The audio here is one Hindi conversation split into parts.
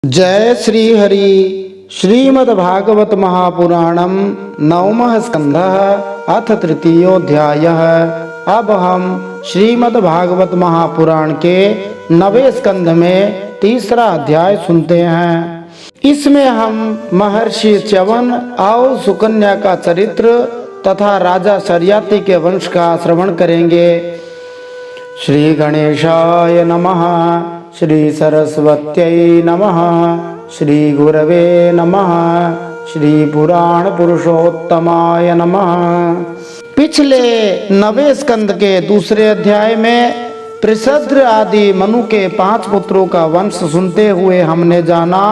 जय श्री हरि। श्रीमद्भागवत महापुराणम नवमः स्कंधः अथ तृतीयोऽध्यायः। अब हम श्रीमद्भागवत महापुराण के नवे स्कंध में तीसरा अध्याय सुनते हैं। इसमें हम महर्षि च्यवन और सुकन्या का चरित्र तथा राजा शर्याति के वंश का श्रवण करेंगे। श्री गणेशाय नमः। श्री सरस्वत्यै नमः। श्री गुरवे नमः। श्री पुराण पुरुषोत्तमाय नमः। पिछले नवे स्कंद के दूसरे अध्याय में पृषद्र आदि मनु के 5 पुत्रों का वंश सुनते हुए हमने जाना,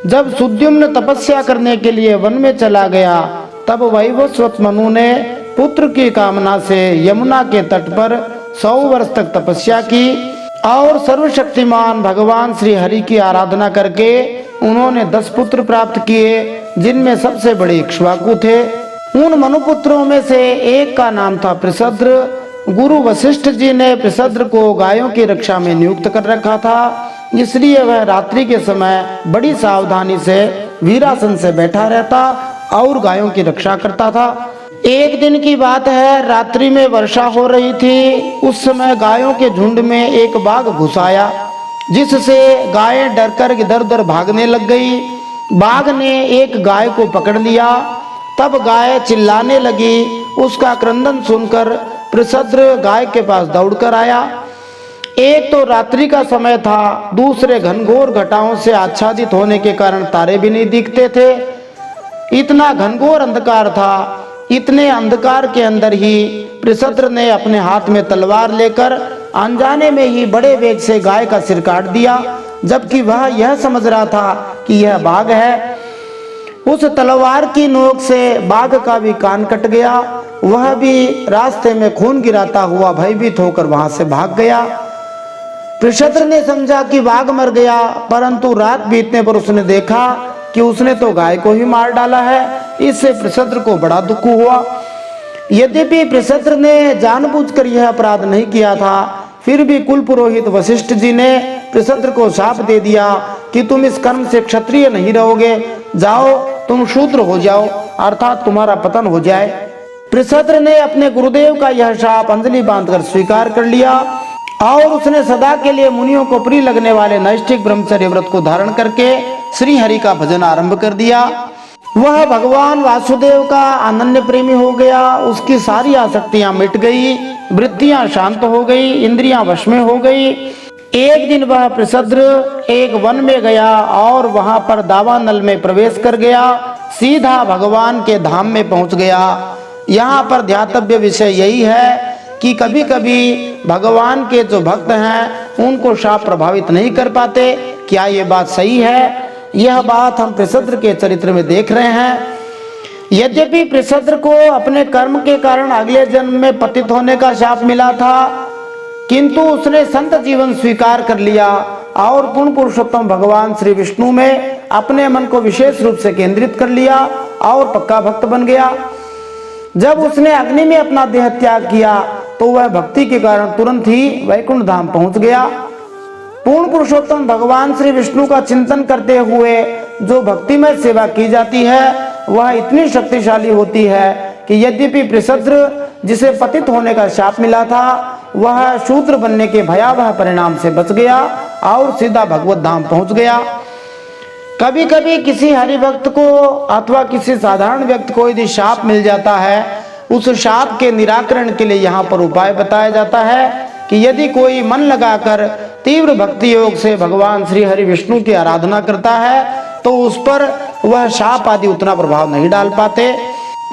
जब सुद्युम्न तपस्या करने के लिए वन में चला गया तब वैवस्वत मनु ने पुत्र की कामना से यमुना के तट पर 100 वर्ष तक तपस्या की और सर्वशक्तिमान भगवान श्री हरि की आराधना करके उन्होंने 10 पुत्र प्राप्त किए, जिनमें सबसे बड़े इक्ष्वाकु थे। उन मनुपुत्रों में से एक का नाम था पृषद्र। गुरु वशिष्ठ जी ने पृषद्र को गायों की रक्षा में नियुक्त कर रखा था, इसलिए वह रात्रि के समय बड़ी सावधानी से वीरासन से बैठा रहता और गायों की रक्षा करता था। एक दिन की बात है, रात्रि में वर्षा हो रही थी। उस समय गायों के झुंड में एक बाघ घुस आया, जिससे गायें डरकर इधर उधर भागने लग गई। बाघ ने एक गाय को पकड़ लिया, तब गाय चिल्लाने लगी। उसका क्रंदन सुनकर पृषद्र गाय के पास दौड़कर आया। एक तो रात्रि का समय था, दूसरे घनघोर घटाओं से आच्छादित होने के कारण तारे भी नहीं दिखते थे। इतना घनघोर अंधकार था। इतने अंधकार के अंदर ही पृषद्र ने अपने हाथ में तलवार लेकर अनजाने में ही बड़े वेग से गाय का सिर काट दिया, जबकि वह यह समझ रहा था कि यह बाघ है। उस तलवार की नोक से बाघ का भी कान कट गया। वह भी रास्ते में खून गिराता हुआ भयभीत होकर वहां से भाग गया। पृषद्र ने समझा कि बाघ मर गया, परंतु रात बीतने पर उसने देखा कि उसने तो गाय को ही मार डाला है। इससे पृषद्र को बड़ा दुख हुआ। यद्यपि पृषद्र ने जानबूझकर यह अपराध नहीं किया था, फिर भी कुल पुरोहित वशिष्ठ जी ने पृषद्र को शाप दे दिया कि तुम इस कर्म से क्षत्रिय नहीं रहोगे, जाओ तुम शूद्र हो जाओ, अर्थात तुम्हारा पतन हो जाए। पृषद्र ने अपने गुरुदेव का यह शाप अंजलि बांधकर स्वीकार कर लिया और उसने सदा के लिए मुनियों को प्रिय लगने वाले नैष्ठिक ब्रह्मचर्य व्रत को धारण करके श्री हरि का भजन आरंभ कर दिया। वह भगवान वासुदेव का अनन्य प्रेमी हो गया। उसकी सारी आसक्तियां मिट गई, वृत्तियां शांत हो गई, इंद्रियां वश में हो गई। एक दिन वह पृषद्र एक वन में गया और वहां पर दावानल में प्रवेश कर गया, सीधा भगवान के धाम में पहुंच गया। यहाँ पर ध्यातव्य विषय यही है कि कभी कभी भगवान के जो भक्त हैं उनको शाप प्रभावित नहीं कर पाते। क्या ये बात सही है? यह बात हम पृषद्र के चरित्र में देख रहे हैं। यद्यपि पृषद्र को अपने कर्म के कारण अगले जन्म में पतित होने का शाप मिला था, किंतु उसने संत जीवन स्वीकार कर लिया और पूर्ण पुरुषोत्तम भगवान श्री विष्णु में अपने मन को विशेष रूप से केंद्रित कर लिया और पक्का भक्त बन गया। जब उसने अग्नि में अपना देह त्याग किया तो वह भक्ति के कारण तुरंत ही वैकुंठ धाम पहुंच गया। पूर्ण पुरुषोत्तम भगवान श्री विष्णु का चिंतन करते हुए जो भक्तिमय सेवा की जाती है वह इतनी शक्तिशाली होती है कि यद्यपि पृषद्र जिसे पतित होने का शाप मिला था वह शूद्र बनने के भयावह परिणाम से बच गया और सीधा भगवत धाम पहुंच गया। कभी कभी किसी हरिभक्त को अथवा किसी साधारण व्यक्ति को यदि शाप मिल जाता है, उस शाप के निराकरण के लिए यहाँ पर उपाय बताया जाता है कि यदि कोई मन लगाकर तीव्र भक्ति योग से भगवान श्री हरि विष्णु की आराधना करता है तो उस पर वह शाप आदि उतना प्रभाव नहीं डाल पाते।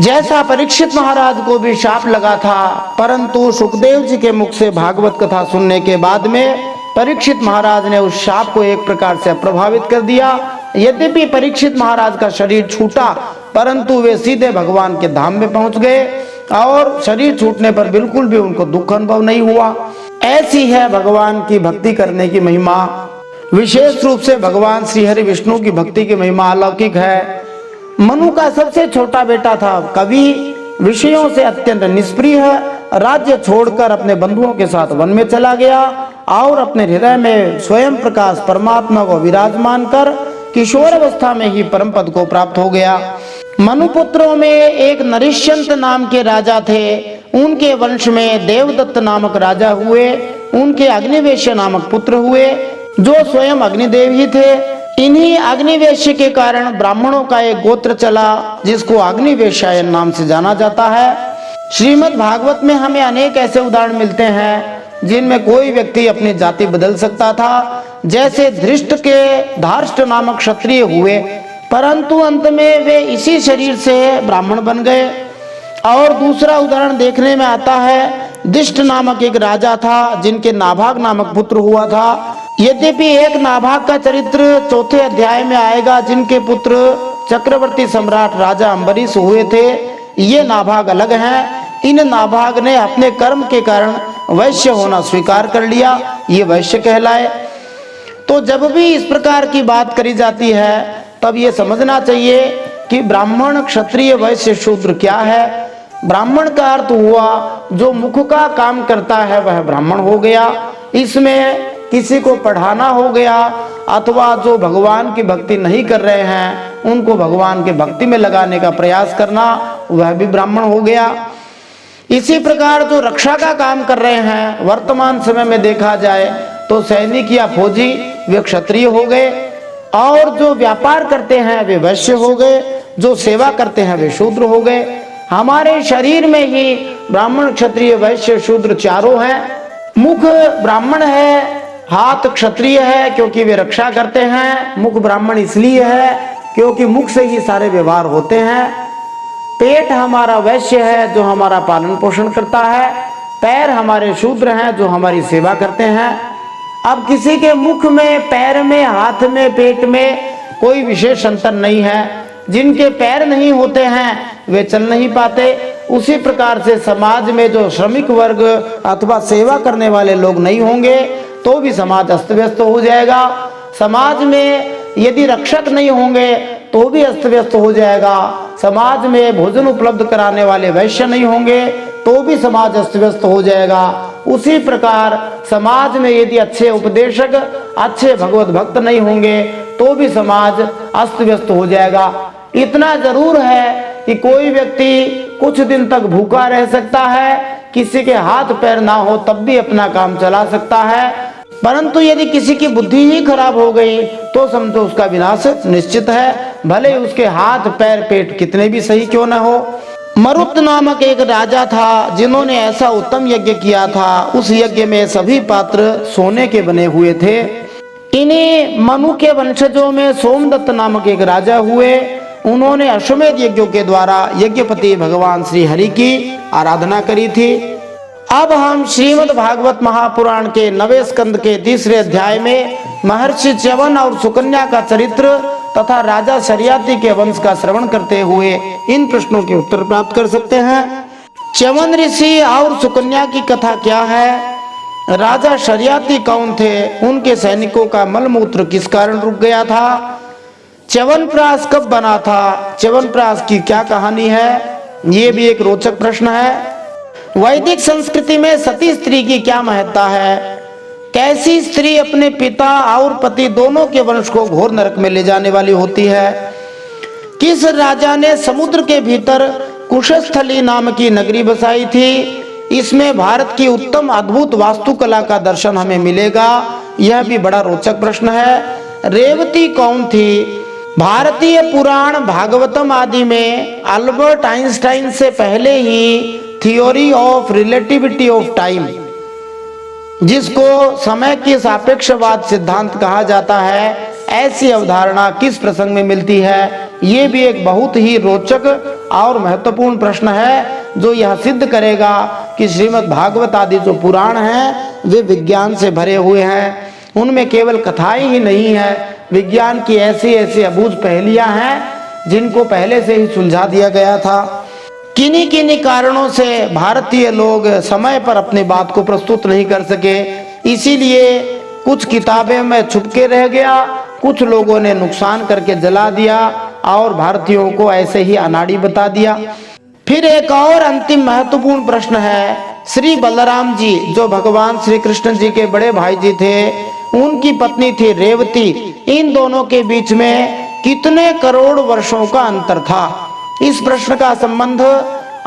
जैसा परीक्षित महाराज को भी शाप लगा था, परंतु सुखदेव जी के मुख से भागवत कथा सुनने के बाद में परीक्षित महाराज ने उस शाप को एक प्रकार से प्रभावित कर दिया। यद्यपि परीक्षित महाराज का शरीर छूटा, परंतु वे सीधे भगवान के धाम में पहुंच गए और शरीर छूटने पर बिल्कुल भी उनको दुख अनुभव नहीं हुआ। ऐसी है भगवान की भक्ति करने की महिमा। विशेष रूप से भगवान श्री हरि विष्णु की भक्ति की महिमा अलौकिक है। मनु का सबसे छोटा बेटा था कवि, विषयों से अत्यंत निष्प्रिय, राज्य छोड़कर अपने बंधुओं के साथ वन में चला गया और अपने हृदय में स्वयं प्रकाश परमात्मा को विराजमान कर किशोर अवस्था में ही परम पद को प्राप्त हो गया। मनुपुत्रों में एक नरिष्यंत नाम के राजा थे। उनके वंश में देवदत्त नामक राजा हुए। उनके अग्निवेश्य नामक पुत्र हुए जो स्वयं अग्निदेव ही थे। इन्हीं अग्निवेश्य के कारण ब्राह्मणों का एक गोत्र चला जिसको अग्निवेशायन नाम से जाना जाता है। श्रीमद् भागवत में हमें अनेक ऐसे उदाहरण मिलते हैं जिनमें कोई व्यक्ति अपनी जाति बदल सकता था। जैसे धृष्ट के धार्ष्ट नामक क्षत्रिय हुए, परंतु अंत में वे इसी शरीर से ब्राह्मण बन गए। और दूसरा उदाहरण देखने में आता है, दिष्ट नामक एक राजा था जिनके नाभाग नामक पुत्र हुआ था। यद्यपि एक नाभाग का चरित्र चौथे अध्याय में आएगा, जिनके पुत्र चक्रवर्ती सम्राट राजा अम्बरीश हुए थे। ये नाभाग अलग हैं। इन नाभाग ने अपने कर्म के कारण वैश्य होना स्वीकार कर लिया, ये वैश्य कहलाए। तो जब भी इस प्रकार की बात करी जाती है तब ये समझना चाहिए कि ब्राह्मण, क्षत्रिय, वैश्य, शूद्र क्या है। ब्राह्मण का अर्थ हुआ जो मुख का काम करता है वह ब्राह्मण हो गया। इसमें किसी को पढ़ाना हो गया, अथवा जो भगवान की भक्ति नहीं कर रहे हैं उनको भगवान के भक्ति में लगाने का प्रयास करना, वह भी ब्राह्मण हो गया। इसी प्रकार जो रक्षा का काम कर रहे हैं, वर्तमान समय में देखा जाए तो सैनिक या फौजी, वे क्षत्रिय हो गए। और जो व्यापार करते हैं वे वैश्य हो गए। जो सेवा करते हैं वे शूद्र हो गए। हमारे शरीर में ही ब्राह्मण, क्षत्रिय, वैश्य, शूद्र चारों हैं। मुख ब्राह्मण है, हाथ क्षत्रिय है क्योंकि वे रक्षा करते हैं। मुख ब्राह्मण इसलिए है क्योंकि मुख से ही सारे व्यवहार होते हैं। पेट हमारा वैश्य है जो हमारा पालन पोषण करता है। पैर हमारे शूद्र हैं जो हमारी सेवा करते हैं। अब किसी के मुख में, पैर में, हाथ में, पेट में कोई विशेष अंतर नहीं है। जिनके पैर नहीं होते हैं वे चल नहीं पाते। उसी प्रकार से समाज में जो श्रमिक वर्ग अथवा सेवा करने वाले लोग नहीं होंगे तो भी समाज अस्त व्यस्त हो जाएगा। समाज में यदि रक्षक नहीं होंगे तो भी अस्त व्यस्त हो जाएगा। समाज में भोजन उपलब्ध कराने वाले वैश्य नहीं होंगे तो भी समाज अस्त व्यस्त हो जाएगा। उसी प्रकार समाज में यदि अच्छे उपदेशक, अच्छे भगवत भक्त नहीं होंगे तो भी समाज अस्त व्यस्त हो जाएगा। इतना जरूर है कि कोई व्यक्ति कुछ दिन तक भूखा रह सकता है, किसी के हाथ पैर ना हो तब भी अपना काम चला सकता है। परंतु यदि किसी की बुद्धि ही खराब हो गई तो समझो उसका विनाश निश्चित है, भले उसके हाथ पैर पेट कितने भी सही क्यों न हो। मरुत नामक एक राजा था जिन्होंने ऐसा उत्तम यज्ञ किया था। उस यज्ञ में सभी पात्र सोने के बने हुए थे। इन्हीं मनु के वंशजों में सोमदत्त नामक एक राजा हुए। उन्होंने अश्वमेध यज्ञों के द्वारा यज्ञपति भगवान श्री हरि की आराधना करी थी। अब हम श्रीमद् भागवत महापुराण के 9वें स्कंद के 3रे अध्याय में महर्षि च्यवन और सुकन्या का चरित्र तथा राजा शर्याति के वंश का श्रवण करते हुए इन प्रश्नों के उत्तर प्राप्त कर सकते हैं। च्यवन ऋषि और सुकन्या की कथा क्या है? राजा शर्याति कौन थे? उनके सैनिकों का मलमूत्र किस कारण रुक गया था? च्यवनप्राश कब बना था? च्यवनप्राश की क्या कहानी है? ये भी एक रोचक प्रश्न है। वैदिक संस्कृति में सती स्त्री की क्या महत्ता है? कैसी स्त्री अपने पिता और पति दोनों के वंश को घोर नरक में ले जाने वाली होती है? किस राजा ने समुद्र के भीतर कुशस्थली नाम की नगरी बसाई थी? इसमें भारत की उत्तम अद्भुत वास्तुकला का दर्शन हमें मिलेगा। यह भी बड़ा रोचक प्रश्न है। रेवती कौन थी? भारतीय पुराण भागवतम आदि में अल्बर्ट आइंस्टाइन से पहले ही theory of relativity of time, जिसको समय की सापेक्षवाद सिद्धांत कहा जाता है, ऐसी अवधारणा किस प्रसंग में मिलती है? ये भी एक बहुत ही रोचक और महत्वपूर्ण प्रश्न है जो यह सिद्ध करेगा कि श्रीमद् भागवत आदि जो पुराण हैं वे विज्ञान से भरे हुए हैं। उनमें केवल कथाएं ही नहीं है, विज्ञान की ऐसी ऐसी अबूझ पहेलियां हैं जिनको पहले से ही सुलझा दिया गया था। किन्हीं किन्हीं कारणों से भारतीय लोग समय पर अपनी बात को प्रस्तुत नहीं कर सके, इसीलिए कुछ किताबें में छुपके रह गया, कुछ लोगों ने नुकसान करके जला दिया और भारतीयों को ऐसे ही अनाड़ी बता दिया। फिर एक और अंतिम महत्वपूर्ण प्रश्न है, श्री बलराम जी जो भगवान श्री कृष्ण जी के बड़े भाई जी थे, उनकी पत्नी थी रेवती। इन दोनों के बीच में कितने करोड़ वर्षों का अंतर था? इस प्रश्न का संबंध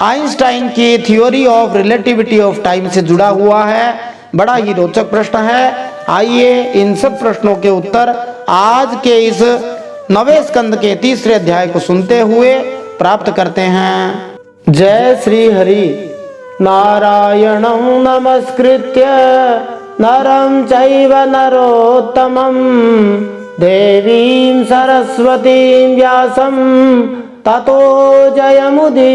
आइंस्टाइन की theory of relativity of time से जुड़ा हुआ है। बड़ा ही रोचक प्रश्न है। आइए इन सब प्रश्नों के उत्तर आज के इस 9वें स्कंद के 3रे अध्याय को सुनते हुए प्राप्त करते हैं। जय श्री हरि। नारायणं नमस्कृत्य नरं चैव नरोत्तमं देवीं सरस्वतीं व्यासं ततो जयमुदीरयेत।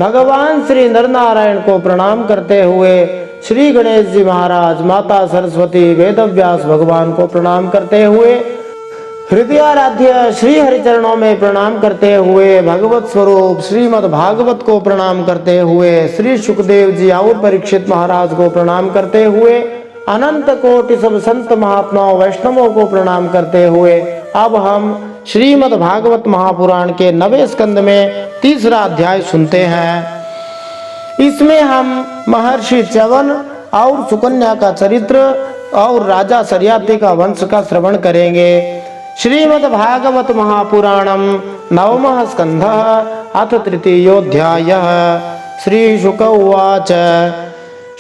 भगवान श्री नरनारायण को प्रणाम करते हुए श्री गणेश जी महाराज, माता सरस्वती, वेदव्यास भगवान को प्रणाम करते हुए, हृदयाराध्य श्री हरिचरणों में प्रणाम करते हुए, भगवत स्वरूप श्रीमद् भागवत को प्रणाम करते हुए, श्री सुखदेव जी और परीक्षित महाराज को प्रणाम करते हुए, अनंत कोटि सब संत महात्माओं वैष्णवों को प्रणाम करते हुए अब हम श्रीमद् भागवत महापुराण के 9वें स्कंद में 3रा अध्याय सुनते हैं। इसमें हम महर्षि च्यवन और सुकन्या का चरित्र और राजा सरियाती का वंश का श्रवण करेंगे। श्रीमद् भागवत महापुराणम 9मः स्कंधः अथ 3योऽध्यायः। श्री शुक उवाच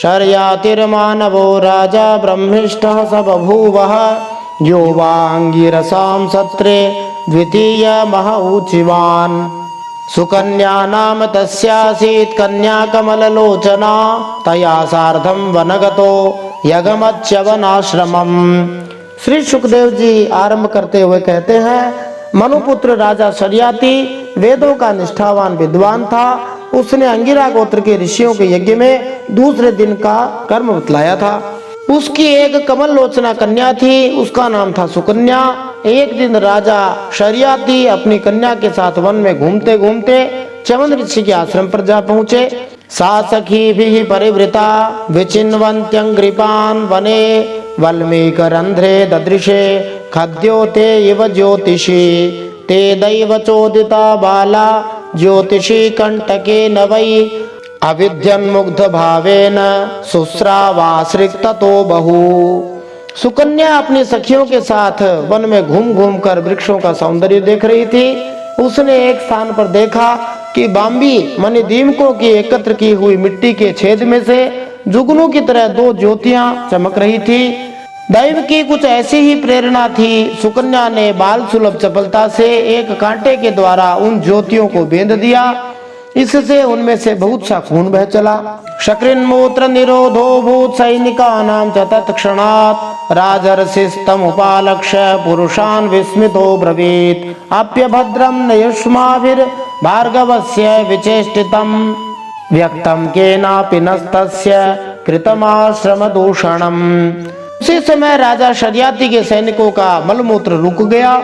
शर्यातिर्मानवो राजा ब्रह्मिष्ठः स बभूवः यो वाङ्गिरसां सत्रे द्वितीयमहौचिवान्। सुकन्या नाम तस्यासीत् कन्या कमललोचना तया सार्धं वनगतो यगमच्यवनाश्रमम्। श्री सुखदेव जी आरंभ करते हुए कहते हैं, मनुपुत्र राजा शर्याती वेदों का निष्ठावान विद्वान था। उसने अंगिरा गोत्र के ऋषियों के यज्ञ में दूसरे दिन का कर्म बतलाया था। उसकी एक कमल लोचना कन्या थी, उसका नाम था सुकन्या। एक दिन राजा शर्याती अपनी कन्या के साथ वन में घूमते घूमते च्यवन ऋषि के आश्रम पर जा पहुँचे। सा सखीभिः परिवृता विचिन्वन्त्यङ्घ्रिपान् वने वल्मीकरन्ध्रे ददृशे खद्योते इव ज्योतिषी ते दैव चोदिता बाला ज्योतिषी कंटके न वै अविद्यन्मुग्ध भावेन शुश्रावाश्रिक्ततो बहु। सुकन्या अपनी सखियों के साथ वन में घूम घूम कर वृक्षों का सौंदर्य देख रही थी। उसने एक स्थान पर देखा कि बाम्बी मणि दीमकों की एकत्र की हुई मिट्टी के छेद में से जुगनू की तरह 2 ज्योतियां चमक रही थी। दैव की कुछ ऐसी ही प्रेरणा थी। सुकन्या ने बाल सुलभ चपलता से एक कांटे के द्वारा उन ज्योतियों को बेंध दिया। इससे उनमें से बहुत सा खून बह चला। शकृन्मूत्र निरोधो भूत सैनिकानां च तत्क्षणात् राजर्षिस्तमुपालक्ष्य पुरुषान् विस्मितो ब्रवीत् अप्यभद्रं न युष्माभिर्भार्गवस्य विचेष्टितं व्यक्तं केनापि नस्तस्य कृतमाश्रम दूषणम्। उसी समय राजा शर्याती के सैनिकों का मलमूत्र रुक गया।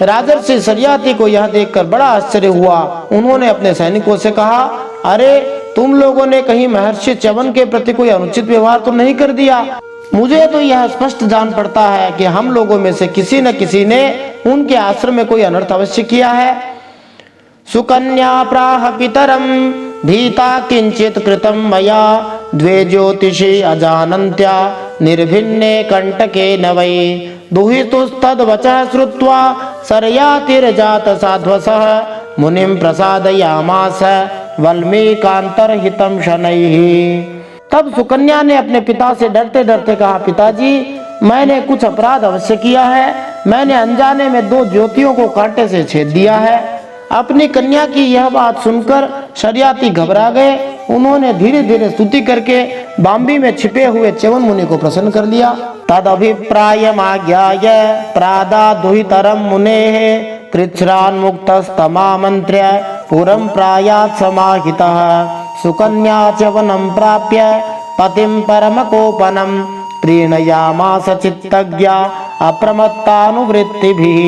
राजर्षि शर्याती को यह देखकर बड़ा आश्चर्य हुआ। उन्होंने अपने सैनिकों से कहा, अरे तुम लोगों ने कहीं महर्षि च्यवन के प्रति कोई अनुचित व्यवहार तो नहीं कर दिया? मुझे तो यह स्पष्ट जान पड़ता है कि हम लोगों में से किसी न किसी ने उनके आश्रम में कोई अनर्थ अवश्य किया है। सुकन्या प्राह पितरम भीता किंचित कृतम मया द्वे ज्योतिषी अजानन्त्या निर्भिन्ने कंटके न वै दुहितुस्तद्वचः श्रुत्वा शर्यातिर्जात साध्वसः मुनिं प्रसादयामास वल्मीकान्तर्हितं शनैः। तब सुकन्या ने अपने पिता से डरते डरते कहा, पिताजी मैंने कुछ अपराध अवश्य किया है। मैंने अनजाने में 2 ज्योतियों को कांटे से छेद दिया है। अपनी कन्या की यह बात सुनकर शर्याती घबरा गए। उन्होंने धीरे धीरे स्तुति करके बाम्बी में छिपे हुए च्यवन मुनि को प्रसन्न कर लिया। तदभिप्रायमाज्ञाय प्रादादुहितरं मुनेः कृच्छ्रान्मुक्तस्तमामन्त्र्य पुरं प्रायात् समाहितः सुकन्या च्यवनं प्राप्य पतिं परमकोपनं प्रीणयामास चित्तज्ञा अप्रमत्तानुवृत्तिभिः।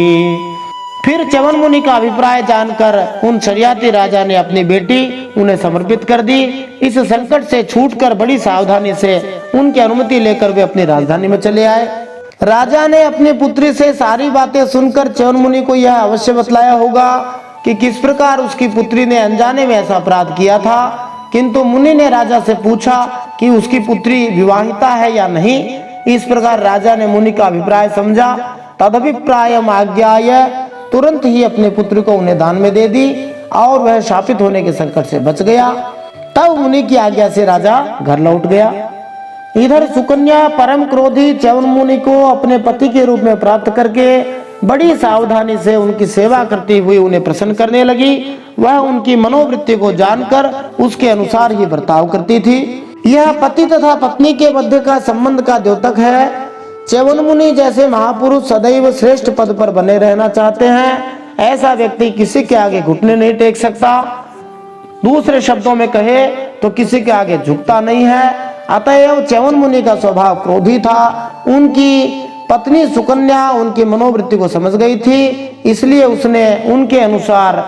फिर च्यवन मुनि का अभिप्राय जानकर उन शर्याती राजा ने अपनी बेटी उन्हें समर्पित कर दी। इस संकट से छूटकर बड़ी सावधानी से उनकी अनुमति लेकर वे अपनी राजधानी में चले आए। राजा ने अपनी पुत्री से सारी बातें सुनकर च्यवन मुनि को यह अवश्य बतलाया होगा कि किस प्रकार उसकी पुत्री ने अनजाने में ऐसा अपराध किया था। किंतु मुनि ने राजा से पूछा कि उसकी पुत्री विवाहिता है या नहीं। इस प्रकार राजा ने मुनि का अभिप्राय समझा, तदभिप्रायम आज्ञाय, तुरंत ही अपने पुत्र को उन्हें दान में दे दी और वह शापित होने के संकट से बच गया। तब मुनि की आज्ञा से राजा घर लौट गया। इधर सुकन्या परम क्रोधी च्यवन मुनि को अपने पति के रूप में प्राप्त करके बड़ी सावधानी से उनकी सेवा करती हुई उन्हें प्रसन्न करने लगी। वह उनकी मनोवृत्ति को जानकर उसके अनुसार ही बर्ताव करती थी। यह पति तथा पत्नी के मध्य का संबंध का द्योतक है। च्यवन मुनि जैसे महापुरुष सदैव श्रेष्ठ पद पर बने रहना चाहते हैं। ऐसा व्यक्ति किसी के आगे घुटने नहीं टेक सकता, दूसरे शब्दों में कहे तो किसी के आगे झुकता नहीं है। अतएव च्यवन मुनि का स्वभाव क्रोधी था। उनकी पत्नी सुकन्या उनकी मनोवृत्ति को समझ गई थी, इसलिए उसने उनके अनुसार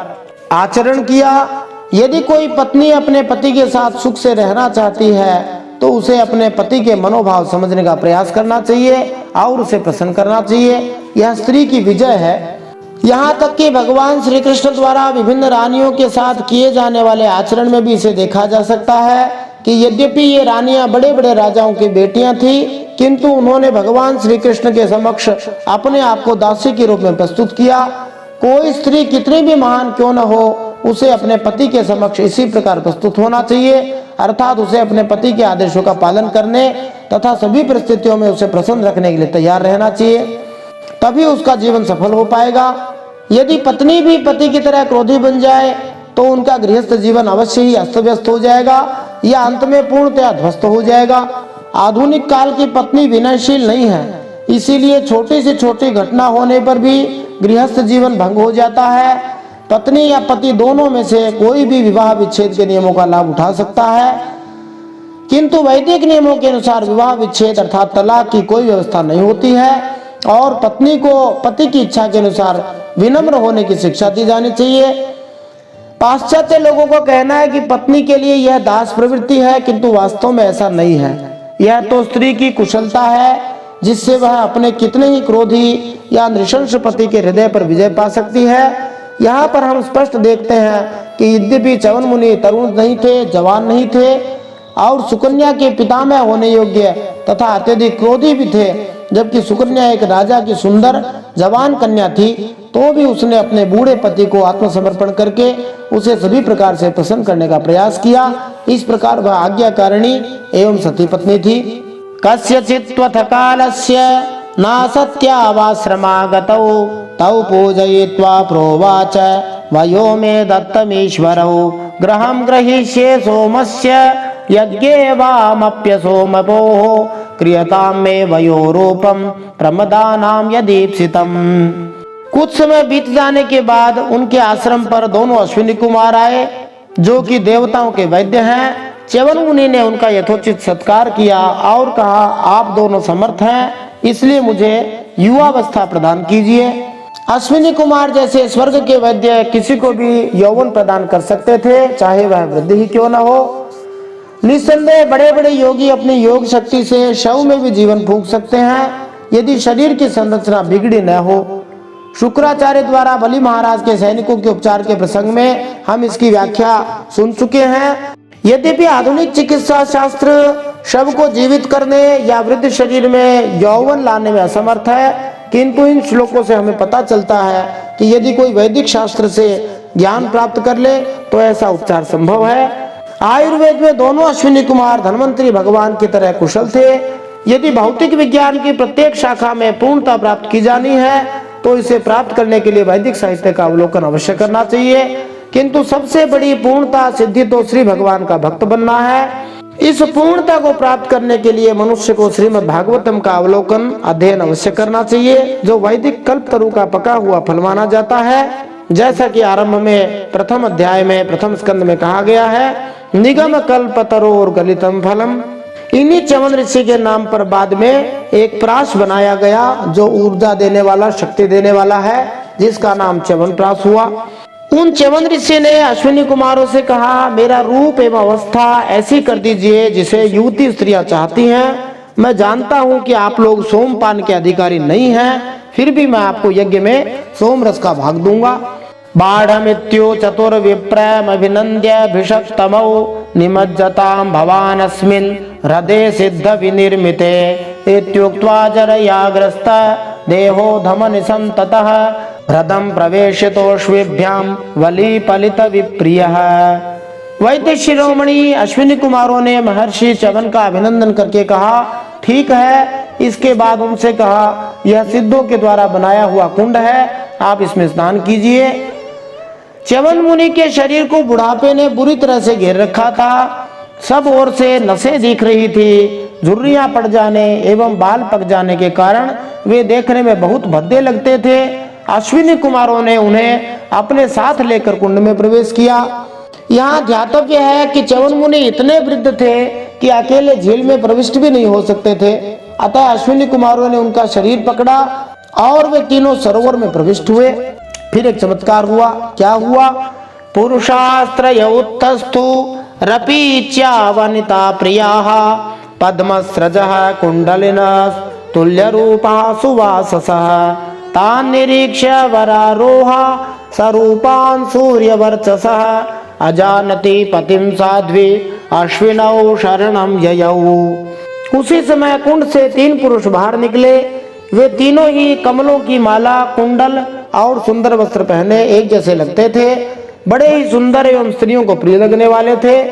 आचरण किया। यदि कोई पत्नी अपने पति के साथ सुख से रहना चाहती है तो उसे अपने पति के मनोभाव समझने का प्रयास करना चाहिए और उसे प्रसन्न करना चाहिए। यह स्त्री की विजय है। यहाँ तक कि भगवान श्री कृष्ण द्वारा विभिन्न रानियों के साथ किए जाने वाले आचरण में भी इसे देखा जा सकता है कि यद्यपि ये रानियां बड़े बड़े राजाओं की बेटियां थी, किंतु उन्होंने भगवान श्री कृष्ण के समक्ष अपने आप को दासी के रूप में प्रस्तुत किया। कोई स्त्री कितनी भी महान क्यों न हो, उसे अपने पति के समक्ष इसी प्रकार प्रस्तुत होना चाहिए, अर्थात उसे अपने पति के आदेशों का पालन करने तथा सभी परिस्थितियों में उसे प्रसन्न रखने के लिए तैयार रहना चाहिए, तभी उसका जीवन सफल हो पाएगा। यदि पत्नी भी पति की तरह क्रोधी बन जाए तो उनका गृहस्थ जीवन अवश्य ही अस्त व्यस्त हो जाएगा या अंत में पूर्णतया ध्वस्त हो जाएगा। आधुनिक काल की पत्नी विनयशील नहीं है, इसीलिए छोटी से छोटी घटना होने पर भी गृहस्थ जीवन भंग हो जाता है। पत्नी या पति दोनों में से कोई भी विवाह विच्छेद के नियमों का लाभ उठा सकता है, किंतु वैदिक नियमों के अनुसार विवाह विच्छेद अर्थात तलाक की कोई व्यवस्था नहीं होती है और पत्नी को पति की इच्छा के अनुसार विनम्र होने की शिक्षा दी जानी चाहिए। पाश्चात्य लोगों को कहना है कि पत्नी के लिए यह दास प्रवृत्ति है, किंतु वास्तव में ऐसा नहीं है। यह तो स्त्री की कुशलता है जिससे वह अपने कितने ही क्रोधी या नृशंस पति के हृदय पर विजय पा सकती है। यहाँ पर हम स्पष्ट देखते हैं कि यद्यपि च्यवन मुनि तरुण नहीं थे, जवान नहीं थे और सुकन्या के पितामह होने योग्य तथा अत्यधिक क्रोधी भी थे, जबकि सुकन्या एक राजा की सुंदर जवान कन्या थी, तो भी उसने अपने बूढ़े पति को आत्मसमर्पण करके उसे सभी प्रकार से प्रसन्न करने का प्रयास किया। इस प्रकार वह आज्ञाकारिणी एवं सती पत्नी थी। कस्यचित्त्वथ कालस्य नासत्यावाश्रमागतौ तौ पूजयित्वा प्रोवाच वयो मे दत्तमीश्वरौ गृहं ग्रहीष्ये सोमस्य यज्ञेवामप्यसोमपोः क्रियतां मे वयो रूपं प्रमदानां यदीप्सितम्। कुछ समय बीत जाने के बाद उनके आश्रम पर दोनों अश्विनी कुमार आए जो कि देवताओं के वैद्य हैं। च्यवन मुनि ने उनका यथोचित सत्कार किया और कहा, आप दोनों समर्थ हैं, इसलिए मुझे युवावस्था प्रदान कीजिए। अश्विनी कुमार जैसे स्वर्ग के वैद्य किसी को भी यौवन प्रदान कर सकते थे, चाहे वह वृद्ध ही क्यों न हो। निस्संदेह बड़े बड़े योगी अपनी योग शक्ति से शव में भी जीवन फूंक सकते हैं यदि शरीर की संरचना बिगड़ी न हो। शुक्राचार्य द्वारा बलि महाराज के सैनिकों के उपचार के प्रसंग में हम इसकी व्याख्या सुन चुके हैं। यद्यपि आधुनिक चिकित्सा शास्त्र शव को जीवित करने या वृद्ध शरीर में यौवन लाने में असमर्थ है, किंतु इन श्लोकों से हमें पता चलता है कि यदि कोई वैदिक शास्त्र से ज्ञान प्राप्त कर ले तो ऐसा उपचार संभव है। आयुर्वेद में दोनों अश्विनी कुमार धन्वंतरी भगवान की तरह कुशल थे। यदि भौतिक विज्ञान की प्रत्येक शाखा में पूर्णता प्राप्त की जानी है तो इसे प्राप्त करने के लिए वैदिक साहित्य का अवलोकन अवश्य करना चाहिए, किंतु सबसे बड़ी पूर्णता सिद्धि तो श्री भगवान का भक्त बनना है। इस पूर्णता को प्राप्त करने के लिए मनुष्य को श्रीमद् भागवतम का अवलोकन अध्ययन अवश्य करना चाहिए, जो वैदिक कल्पतरु का पका हुआ फल माना जाता है। जैसा कि आरंभ में प्रथम अध्याय में प्रथम स्कंद में कहा गया है, निगम कल्पतरोर गलितम फलम। इन्हीं च्यवन ऋषि के नाम पर बाद में एक प्राश बनाया गया जो ऊर्जा देने वाला, शक्ति देने वाला है, जिसका नाम च्यवन प्राश हुआ। उन च्यवन ऋषि ने अश्विनी कुमारों से कहा, मेरा रूप एवं अवस्था ऐसी कर दीजिए जिसे युवती स्त्रियां चाहती हैं। मैं जानता हूं कि आप लोग सोमपान के अधिकारी नहीं हैं, फिर भी मैं आपको यज्ञ में सोम रस का भाग दूंगा। बाढ़मित्यो चतुर्विप्रमभिनन्द्य भिषक्तमौ निमज्जतां भवानस्मिन् हृदे सिद्ध विनिर्मिते इत्युक्त्वा जरयाग्रस्त देहो धमनिसन्ततः हृदं प्रवेशितोष्विभ्यां वलीपलित विप्रियः। वैद्य शिरोमणि अश्विनी कुमारों ने महर्षि च्यवन का अभिनंदन करके कहा, ठीक है। इसके बाद उनसे कहा, यह सिद्धों के द्वारा बनाया हुआ कुंड है, आप इसमें स्नान कीजिए। च्यवन मुनि के शरीर को बुढ़ापे ने बुरी तरह से घेर रखा था। सब ओर से नसें दिख रही थी। झुर्रियां पड़ जाने एवं बाल पक जाने के कारण वे देखने में बहुत भद्दे लगते थे। अश्विनी कुमारों ने उन्हें अपने साथ लेकर कुंड में प्रवेश किया। यहाँ ध्यातव्य है कि च्यवन मुनि इतने वृद्ध थे कि अकेले झील में प्रविष्ट भी नहीं हो सकते थे। अतः अश्विनी कुमारों ने उनका शरीर पकड़ा और वे तीनों सरोवर में प्रविष्ट हुए। फिर एक चमत्कार हुआ। क्या हुआ? पुरुषास्त्रयौत्तस्थु रपीच्या वनिता प्रियाः पद्मस्रजः कुण्डलिनः तुल्यरूपः सुवाससः तान् निरीक्ष्य वरारोहा सरूपान् सूर्यवर्चसः अजानति पतिं साध्वी अश्विनौ शरणं ययौ। उसी समय कुंड से 3 पुरुष बाहर निकले। वे तीनों ही कमलों की माला, कुंडल और सुंदर वस्त्र पहने एक जैसे लगते थे। बड़े ही सुंदर एवं स्त्रियों को प्रिय लगने वाले थे।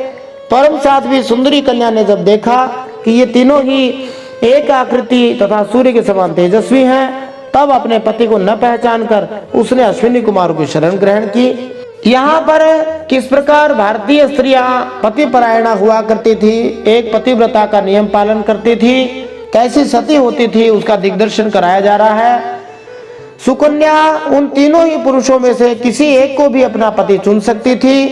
परम साध्वी सुंदरी कन्या ने जब देखा कि ये तीनों ही एक आकृति तथा सूर्य के समान तेजस्वी हैं, तब अपने पति को न पहचान कर उसने अश्विनी कुमारों की शरण ग्रहण की। यहाँ पर किस प्रकार भारतीय स्त्रियां पतिपरायणा हुआ करती थी, एक पतिव्रता का नियम पालन करती थी, कैसी सती होती थी, उसका दिग्दर्शन कराया जा रहा है। सुकन्या उन तीनों ही पुरुषों में से किसी एक को भी अपना पति चुन सकती थी,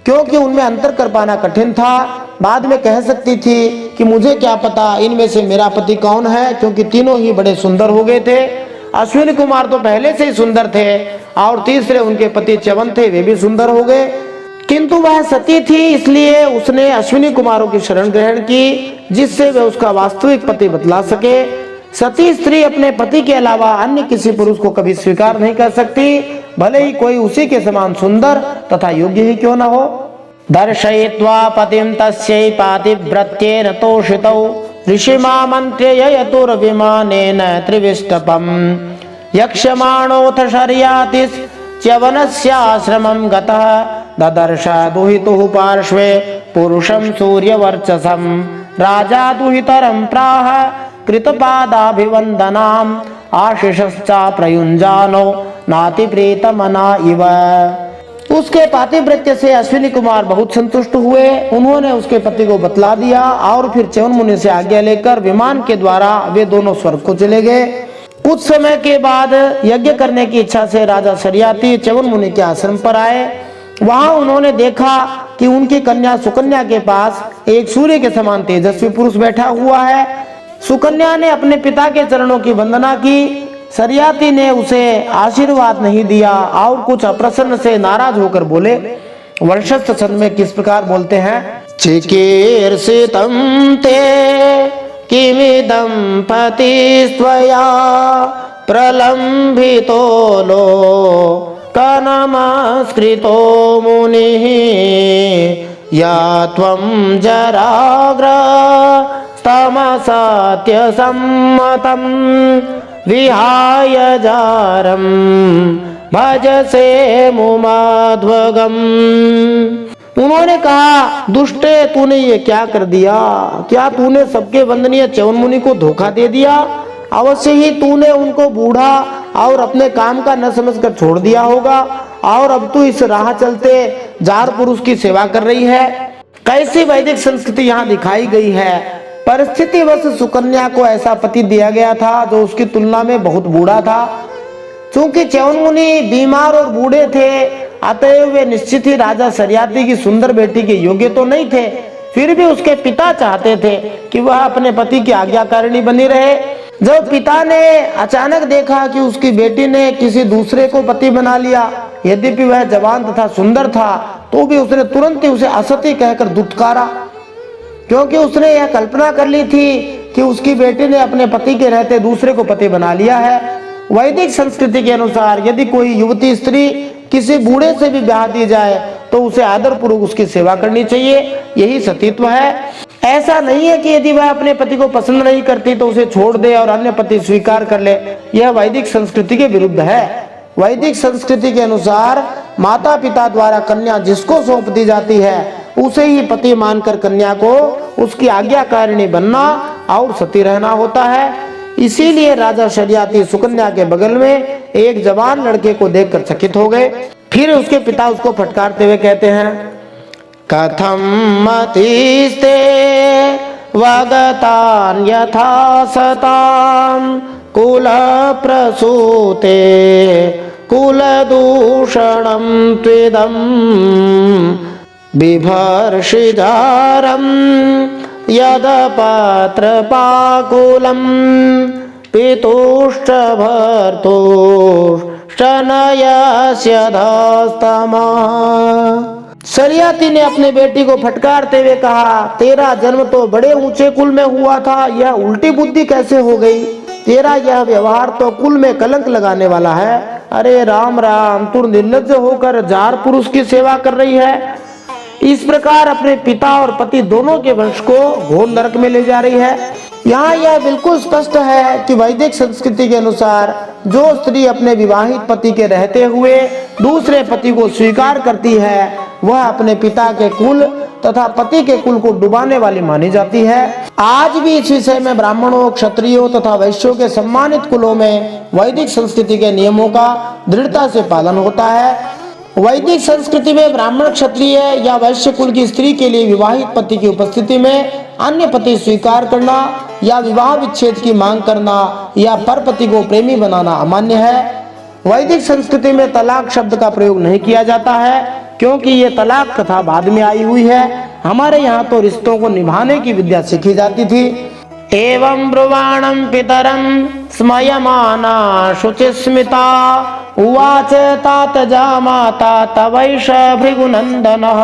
क्योंकि उनमें अंतर कर पाना कठिन था। बाद में कह सकती थी कि मुझे क्या पता इनमें से मेरा पति कौन है, क्योंकि तीनों ही बड़े सुंदर हो गए थे। अश्विनी कुमार तो पहले से ही सुंदर थे और तीसरे उनके पति च्यवन थे, वे भी सुंदर हो गए। किंतु वह सती थी, इसलिए उसने अश्विनी कुमारों की शरण ग्रहण की, जिससे वे उसका वास्तविक पति बतला सके। सती स्त्री अपने पति के अलावा अन्य किसी पुरुष को कभी स्वीकार नहीं कर सकती, भले ही कोई उसी के समान सुंदर तथा योग्य ही क्यों न हो। दर्शयित्वा पतिं तस्यै पातिव्रत्येन तोषितौ ऋषिमामन्त्र्य यतुर्विमानेन त्रिविष्टपम् यक्ष्यमाणोऽथ शर्यातिश्च्यवनस्याश्रमं गतः ददर्श दुहितुः पार्श्वे पुरुषं सूर्यवर्चसं राजा दुहितरं प्राह कृतपादाभिवन्दनाम् आशिषश्चा प्रयुञ्जानो नातिप्रीतमना इव। उसके पातिव्रत्य से अश्विनी कुमार बहुत संतुष्ट हुए। उन्होंने उसके पति को बतला दिया और फिर च्यवन मुनि से आज्ञा लेकर विमान के द्वारा वे दोनों स्वर्ग को चले गए। कुछ समय के बाद यज्ञ करने की इच्छा से राजा शर्याती च्यवन मुनि के आश्रम पर आए। वहां उन्होंने देखा कि उनकी कन्या सुकन्या के पास एक सूर्य के समान तेजस्वी पुरुष बैठा हुआ है। सुकन्या ने अपने पिता के चरणों की वंदना की। शर्याती ने उसे आशीर्वाद नहीं दिया और कुछ अप्रसन्न से नाराज होकर बोले। वर्षस्थ छंद में किस प्रकार बोलते हैं? चिकीर्षितं ते किमिदं पतिस्त्वया प्रलम्बितो लोकनमस्कृतो मुनिः या त्वं जराग्रस्तमसत्यसम्मतं विहाय जारं भजसे मुमाध्वगम्। उन्होंने कहा, दुष्टे तूने ये क्या कर दिया? क्या तूने सबके वंदनीय च्यवन मुनि को धोखा दे दिया? अवश्य ही तूने उनको बूढ़ा और अपने काम का न समझकर छोड़ दिया होगा और अब तू इस राह चलते जार पुरुष की सेवा कर रही है। कैसी वैदिक संस्कृति यहाँ दिखाई गई है। परिस्थितिवश सुकन्या को ऐसा पति दिया गया था जो उसकी तुलना में बहुत बूढ़ा था। चूंकि च्यवन मुनि बीमार और बूढ़े थे, अतएव वे निश्चित ही राजा शर्याती की सुंदर बेटी के योग्य तो नहीं थे। फिर भी उसके पिता चाहते थे कि वह अपने पति की आज्ञाकारिणी बनी रहे। जब पिता ने अचानक देखा कि उसकी बेटी ने किसी दूसरे को पति बना लिया, यद्यपि वह जवान तथा सुंदर था, तो भी उसने तुरंत ही उसे असती कहकर दुत्कारा, क्योंकि उसने यह कल्पना कर ली थी कि उसकी बेटी ने अपने पति के रहते दूसरे को पति बना लिया है। वैदिक संस्कृति के अनुसार यदि कोई युवती स्त्री किसी बूढ़े से भी ब्याह दी जाए तो उसे आदर पूर्वक उसकी सेवा करनी चाहिए, यही सतीत्व है। ऐसा नहीं है कि यदि वह अपने पति को पसंद नहीं करती तो उसे छोड़ दे और अन्य पति स्वीकार कर ले, यह वैदिक संस्कृति के विरुद्ध है। वैदिक संस्कृति के अनुसार माता पिता द्वारा कन्या जिसको सौंप दी जाती है उसे ही पति मानकर कन्या को उसकी आज्ञाकारिणी बनना और सती रहना होता है। इसीलिए राजा शर्याती सुकन्या के बगल में एक जवान लड़के को देखकर चकित हो गए। फिर उसके पिता उसको फटकारते हुए कहते हैं, कथम मतिस्ते वगतान यथा सताम कुल प्रसूते कुल दूषणम त्विदम बिभर्षिजारम यद पात्र पाकुलम पितुश्च भर्तुश्च नयस्य धस्तमः। शर्याती ने अपने बेटी को फटकारते हुए कहा, तेरा जन्म तो बड़े ऊंचे कुल में हुआ था, यह उल्टी बुद्धि कैसे हो गई? तेरा यह व्यवहार तो कुल में कलंक लगाने वाला है। अरे राम राम, तू निर्लज्ज होकर जार पुरुष की सेवा कर रही है। इस प्रकार अपने पिता और पति दोनों के वंश को घोर नरक में ले जा रही है। यहाँ यह बिल्कुल स्पष्ट है कि वैदिक संस्कृति के अनुसार जो स्त्री अपने विवाहित पति के रहते हुए दूसरे पति को स्वीकार करती है वह अपने पिता के कुल तथा पति के कुल को डुबाने वाली मानी जाती है। आज भी इस विषय में ब्राह्मणों, क्षत्रियों तथा वैश्यों के सम्मानित कुलों में वैदिक संस्कृति के नियमों का दृढ़ता से पालन होता है। वैदिक संस्कृति में ब्राह्मण, क्षत्रिय या वैश्य कुल की स्त्री के लिए विवाहित पति की उपस्थिति में अन्य पति स्वीकार करना या विवाह विच्छेद की मांग करना या परपति को प्रेमी बनाना अमान्य है। वैदिक संस्कृति में तलाक शब्द का प्रयोग नहीं किया जाता है क्योंकि ये तलाक कथा बाद में आई हुई है। हमारे यहाँ तो रिश्तों को निभाने की विद्या सीखी जाती थी। एवं ब्रुवाणं पितरं स्मयमाना शुचिस्मिता उवाच तात जामाता तवैष भृगुनन्दनः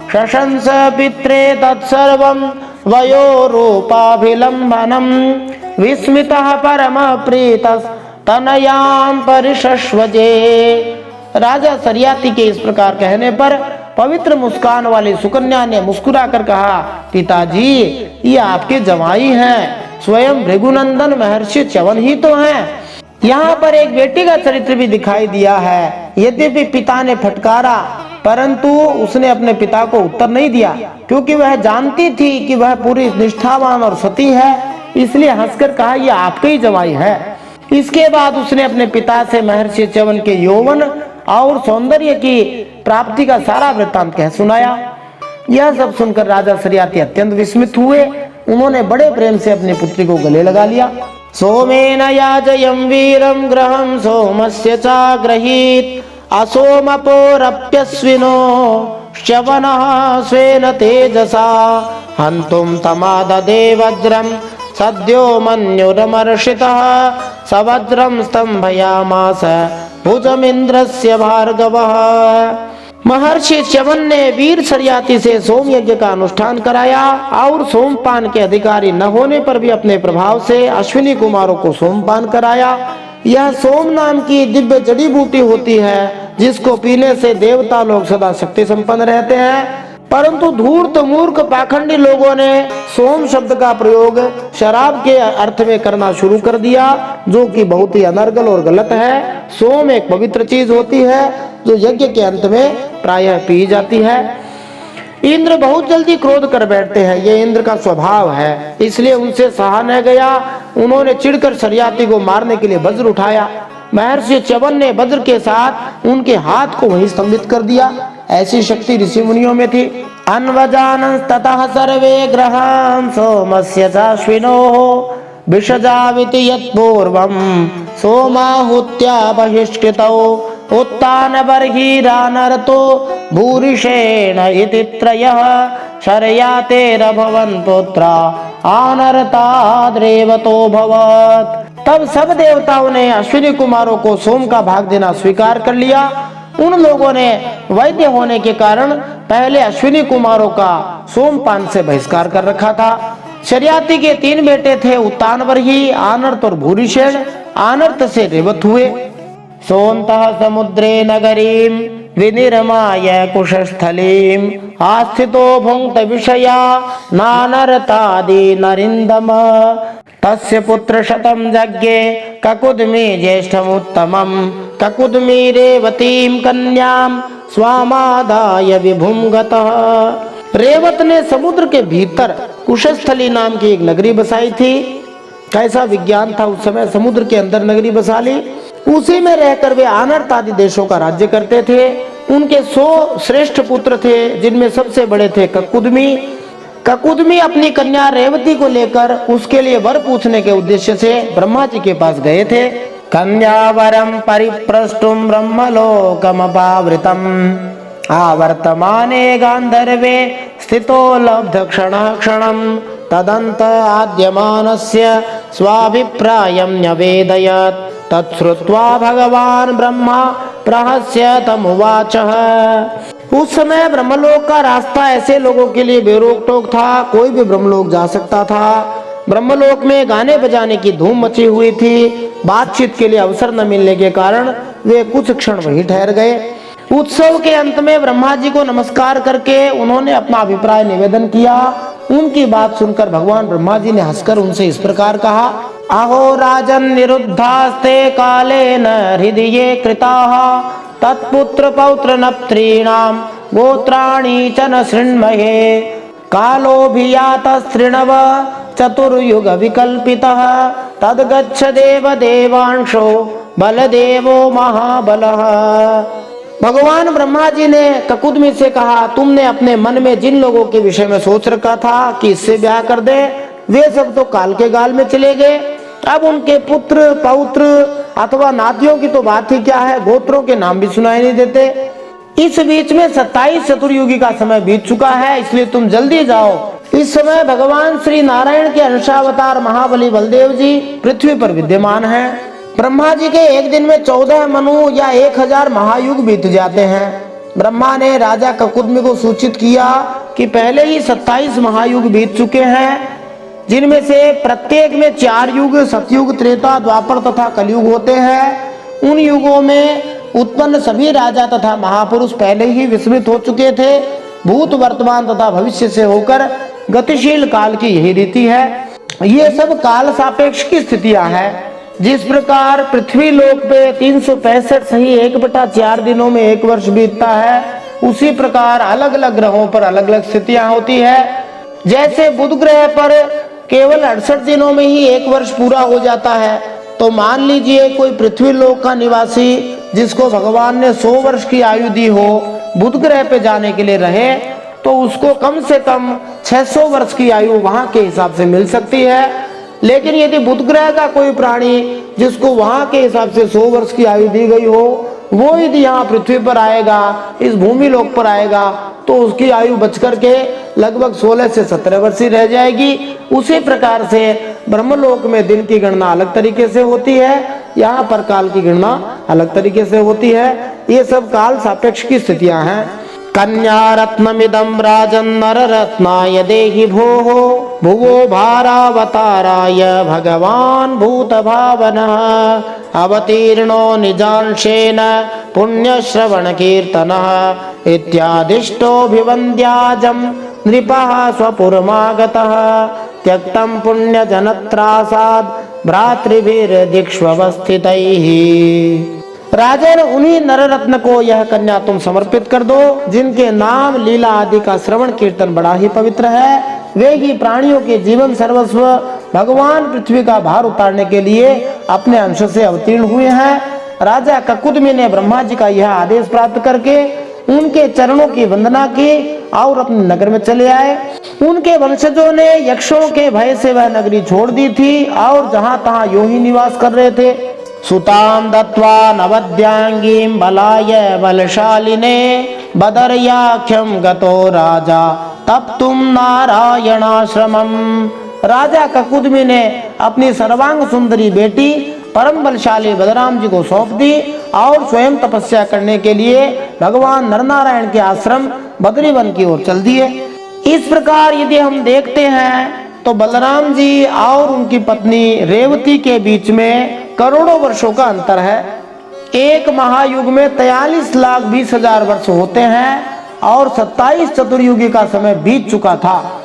शशंस पित्रे तत्सर्वं वयोरूपाभिलम्बनं विस्मितः परमप्रीतस्तनयां परिशश्वजे। राजा शर्याती के इस प्रकार कहने पर पवित्र मुस्कान वाली सुकन्या ने मुस्कुराकर कहा, पिताजी ये आपके जवाई हैं, स्वयं भृगुनंदन महर्षि च्यवन ही तो हैं। यहाँ पर एक बेटी का चरित्र भी दिखाई दिया है। यद्यपि पिता ने फटकारा परंतु उसने अपने पिता को उत्तर नहीं दिया क्योंकि वह जानती थी कि वह पूरी निष्ठावान और सती है, इसलिए हंसकर कहा, यह आपके ही जवाई है। इसके बाद उसने अपने पिता से महर्षि च्यवन के यौवन और सौंदर्य की प्राप्ति का सारा वृत्तांत कह सुनाया। यह सब सुनकर राजा शर्याती अत्यंत विस्मित हुए। उन्होंने बड़े प्रेम से अपनी पुत्री को गले लगा लिया। सोमेन याजयं वीरं ग्रहं सोमस्य चाग्रहीत असोमपोरप्यस्विनो श्यवनः स्वेन तेजसा हन्तुं तमाददे वज्रं सद्यो मन्युरमर्षितः सवज्रं स्तंभयामास भुजमिन्द्रस्य भार्गवः। महर्षि च्यवन ने वीर शर्याती से सोम यज्ञ का अनुष्ठान कराया और सोमपान के अधिकारी न होने पर भी अपने प्रभाव से अश्विनी कुमारों को सोमपान कराया। यह सोम नाम की दिव्य जड़ी बूटी होती है जिसको पीने से देवता लोग सदा शक्ति संपन्न रहते हैं। परंतु धूर्त मूर्ख पाखंडी लोगों ने सोम शब्द का प्रयोग शराब के अर्थ में करना शुरू कर दिया जो कि बहुत ही अनर्गल और गलत है। सोम एक पवित्र चीज होती है जो यज्ञ के अंत में प्रायः पी जाती है। इंद्र बहुत जल्दी क्रोध कर बैठते हैं, ये इंद्र का स्वभाव है, इसलिए उनसे सहा न गया। उन्होंने चिढ़कर शर्याती को मारने के लिए वज्र उठाया। महर्षि च्यवन ने वज्र के साथ उनके हाथ को वहीं स्तंभित कर दिया। ऐसी शक्ति ऋषि मुनियों में थी। अन्वजानं ततः सर्वे ग्रहां सोमस्य चाश्विनोः विषजाविति यत्पूर्वं सोमाहुत्या बहिष्कृतौ उत्तानबर्हिरानर्तो भूरिशेन इति त्रयः शर्यातेरभवन् पुत्रा आनर्ताद्रेवतो भवत्। तब सब देवताओं ने अश्विनी कुमारों को सोम का भाग देना स्वीकार कर लिया। उन लोगों ने वैद्य होने के कारण पहले अश्विनी कुमारों का सोमपान से बहिष्कार कर रखा था। शर्याती के 3 बेटे थे, उत्तानबर्ही, आनर्त और भूरिशेन। आनर्त से रेवत हुए। सोन्तः समुद्रे नगरीं विनिर्माय कुशस्थलीम् आस्थितो भुङ्क्त विषया नानरतादि नरिन्दम तस्य पुत्र शतं यज्ञे ककुद्मी ज्येष्ठमुत्तमम् ककुद्मी रेवतीं कन्यां स्वामादाय विभुं गतः। रेवत ने समुद्र के भीतर कुशस्थली नाम की एक नगरी बसाई थी। कैसा विज्ञान था उस समय, समुद्र के अंदर नगरी बसा ली। उसी में रहकर वे अनर्त आदि देशों का राज्य करते थे। उनके 100 श्रेष्ठ पुत्र थे, जिनमें सबसे बड़े थे ककुदमी। ककुदमी अपनी कन्या रेवती को लेकर उसके लिए वर पूछने के उद्देश्य से ब्रह्मा जी के पास गए थे। कन्यावरम परिप्रष्टुम ब्रह्मलोकमपावृतम आवर्तमाने गांधर्वे स्थितो लब्ध क्षणः क्षणम् तदंत आद्यमानस्य स्वाभिप्रायं न्यवेदयत् तत्श्रुत्वा भगवान ब्रह्मा प्रहस्य तमुवाचः। उस समय ब्रह्मलोक का रास्ता ऐसे लोगों के लिए बेरोक टोक था, कोई भी ब्रह्मलोक जा सकता था। ब्रह्मलोक में गाने बजाने की धूम मची हुई थी। बातचीत के लिए अवसर न मिलने के कारण वे कुछ क्षण वहीं ठहर गए। उत्सव के अंत में ब्रह्मा जी को नमस्कार करके उन्होंने अपना अभिप्राय निवेदन किया। उनकी बात सुनकर भगवान ब्रह्मा जी ने हंसकर उनसे इस प्रकार कहा, अहो राजन निरुद्धास्ते कालेन हृदये कृताः तत्पुत्र पौत्र नप्त्रीणां गोत्राणि च न शृण्महे कालोऽभियातस्तृणव चतुर्युग विकल्पितः तद्गच्छ देव देवांशो बलदेवो महाबलः। भगवान ब्रह्मा जी ने ककुदमी से कहा, तुमने अपने मन में जिन लोगों के विषय में सोच रखा था कि इससे ब्याह कर दे, वे सब तो काल के गाल में चले गए। अब उनके पुत्र पौत्र अथवा नातियों की तो बात ही क्या है, गोत्रों के नाम भी सुनाई नहीं देते। इस बीच में 27 चतुर्युगी का समय बीत चुका है, इसलिए तुम जल्दी जाओ। इस समय भगवान श्री नारायण के अंशावतार महाबली बलदेव जी पृथ्वी पर विद्यमान हैं। ब्रह्मा जी के एक दिन में 14 मनु या 1000 महायुग बीत जाते हैं। ब्रह्मा ने राजा ककुदमी को सूचित किया कि पहले ही 27 महायुग बीत चुके हैं, जिनमें से प्रत्येक में 4 युग सतयुग त्रेता द्वापर तथा कलयुग होते हैं। उन युगों में उत्पन्न सभी राजा तथा महापुरुष पहले ही विस्मृत हो चुके थे। भूत वर्तमान तथा भविष्य से होकर गतिशील काल की यही रीति है। ये सब काल सापेक्ष की स्थितियां हैं। जिस प्रकार पृथ्वी लोक पे 365 सही 1/4 दिनों में 1 वर्ष बीतता है, उसी प्रकार अलग अलग ग्रहों पर अलग अलग स्थितियां होती है। जैसे बुध ग्रह पर केवल 68 दिनों में ही 1 वर्ष पूरा हो जाता है, तो मान लीजिए कोई पृथ्वी लोक का निवासी जिसको भगवान ने 100 वर्ष की आयु दी हो, बुध ग्रह पे जाने के लिए रहे, तो उसको कम से कम 600 वर्ष की आयु वहां के हिसाब से मिल सकती है। लेकिन यदि बुध ग्रह का कोई प्राणी जिसको वहां के हिसाब से 100 वर्ष की आयु दी गई हो, वो यदि यहाँ पृथ्वी पर आएगा, इस भूमि लोक पर आएगा, तो उसकी आयु बच करके लगभग 16 से 17 वर्ष ही रह जाएगी। उसी प्रकार से ब्रह्मलोक में दिन की गणना अलग तरीके से होती है, यहाँ पर काल की गणना अलग तरीके से होती है। ये सब काल सापेक्ष की स्थितियां हैं। कन्या रत्नमिदं राजन नर रत्नाय देहि भोः भुवो भारावताराय भगवान भूत भावनः अवतीर्णो निजांशेन पुण्यश्रवण कीर्तनः इत्यादिष्टोऽभिवन्द्याजं नृपः स्वपुरमागतः त्यक्तं पुण्यजनत्रासाद् भ्रातृभिर्दिक्ष्वस्थितैः। राजन, उन्हीं नररत्न को यह कन्या तुम समर्पित कर दो, जिनके नाम लीला आदि का श्रवण कीर्तन बड़ा ही पवित्र है। वे ही प्राणियों के जीवन सर्वस्व भगवान पृथ्वी का भार उतारने के लिए अपने अंश से अवतीर्ण हुए हैं। राजा ककुदमी ने ब्रह्मा जी का यह आदेश प्राप्त करके उनके चरणों की वंदना की और अपने नगर में चले आए। उनके वंशजों ने यक्षों के भय से वह नगरी छोड़ दी थी और जहाँ तहाँ यूं ही निवास कर रहे थे। सुतां दत्वा नवद्यांगीं बलाय बलशालिने बदर्याख्यं गतो राजा तप्तुं नारायणाश्रमम्। राजा ककुदमी ने अपनी सर्वांग सुंदरी बेटी परम बलशाली बलराम जी को सौंप दी और स्वयं तपस्या करने के लिए भगवान नरनारायण के आश्रम बद्रीवन की ओर चल दिए। इस प्रकार यदि हम देखते हैं तो बलराम जी और उनकी पत्नी रेवती के बीच में करोड़ों वर्षों का अंतर है। एक महायुग में 43,20,000 वर्ष होते हैं और 27 चतुर्युगी का समय बीत चुका था।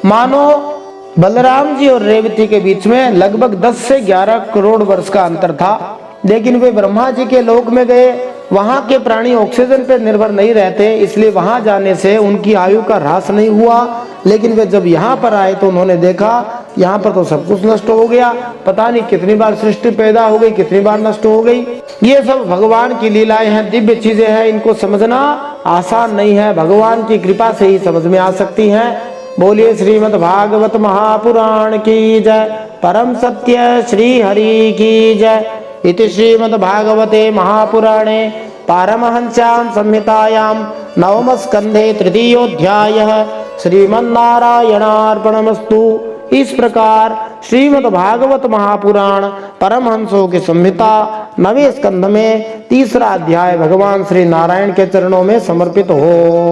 मानो बलराम जी और रेवती के बीच में लगभग 10 से 11 करोड़ वर्ष का अंतर था। लेकिन वे ब्रह्मा जी के लोक में गए, वहां के प्राणी ऑक्सीजन पर निर्भर नहीं रहते, इसलिए वहां जाने से उनकी आयु का ह्रास नहीं हुआ। लेकिन वे जब यहाँ पर आए तो उन्होंने देखा यहाँ पर तो सब कुछ नष्ट हो गया, पता नहीं कितनी बार सृष्टि पैदा हो गई, कितनी बार नष्ट हो गई। ये सब भगवान की लीलाएं हैं, दिव्य चीजें हैं, इनको समझना आसान नहीं है, भगवान की कृपा से ही समझ में आ सकती हैं। बोलिए श्रीमद् भागवत महापुराण की जय, परम सत्य श्री हरि की जय। इति श्रीमद् भागवते महापुराणे पारमहंस्यां संहितायां नवमस्कन्धे तृतीयोऽध्यायः श्रीमन्नारायणार्पणमस्तु। इस प्रकार श्रीमद् भागवत महापुराण परमहंसों की संहिता 9वें स्कंध में 3रा अध्याय भगवान श्री नारायण के चरणों में समर्पित हो।